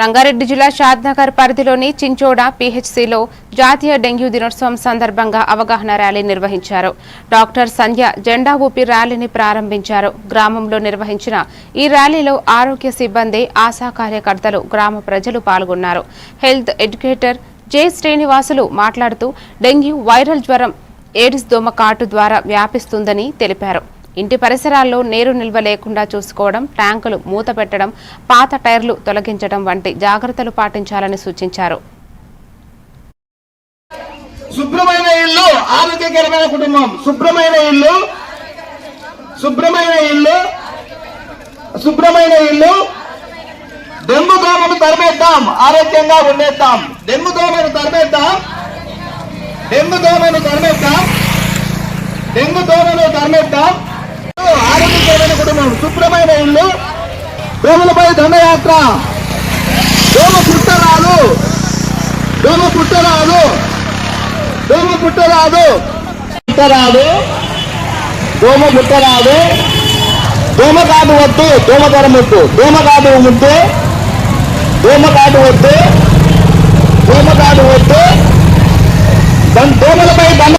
రంగారెడ్డి జిల్లా షాద్నగర్ పరిధిలోని చించోడ పీహెచ్సీలో జాతీయ డెంగ్యూ దినోత్సవం సందర్భంగా అవగాహన ర్యాలీ నిర్వహించారు. డాక్టర్ సంధ్య జెండా ఊపి ర్యాలీని ప్రారంభించారు. గ్రామంలో నిర్వహించిన ఈ ర్యాలీలో ఆరోగ్య సిబ్బంది, ఆశా కార్యకర్తలు, గ్రామ ప్రజలు పాల్గొన్నారు. హెల్త్ ఎడ్యుకేటర్ జె శ్రీనివాసులు మాట్లాడుతూ డెంగ్యూ వైరల్ జ్వరం ఏడిస్ దోమ కాటు ద్వారా వ్యాపిస్తుందని తెలిపారు. ఇంటి పరిసరాల్లో నీరు నిల్వ లేకుండా చూసుకోవడం, ట్యాంకులు మూత పెట్టడం, పాత టైర్లు తొలగించడం వంటి జాగ్రత్తలు పాటించాలని సూచించారు. శుభ్రమైన ఇల్లు ఆరోగ్యకరమైన కుటుంబం. శుభ్రమైన ఇల్లు డెంగ్యూ దోమను తరిమేద్దాం, ఆరోగ్యంగా ఉండేద్దాం. డెంగ్యూ దోమను తరిమేద్దాం. ఆరోగ్యకరమైన కుటుంబం. శుభ్రమైన ఇల్లు. దోమలపై దండయాత్ర. దోమ పుట్టరాదు. దోమ కాటు వద్దు. దోమకాటు వద్దు. దోమలపై దండ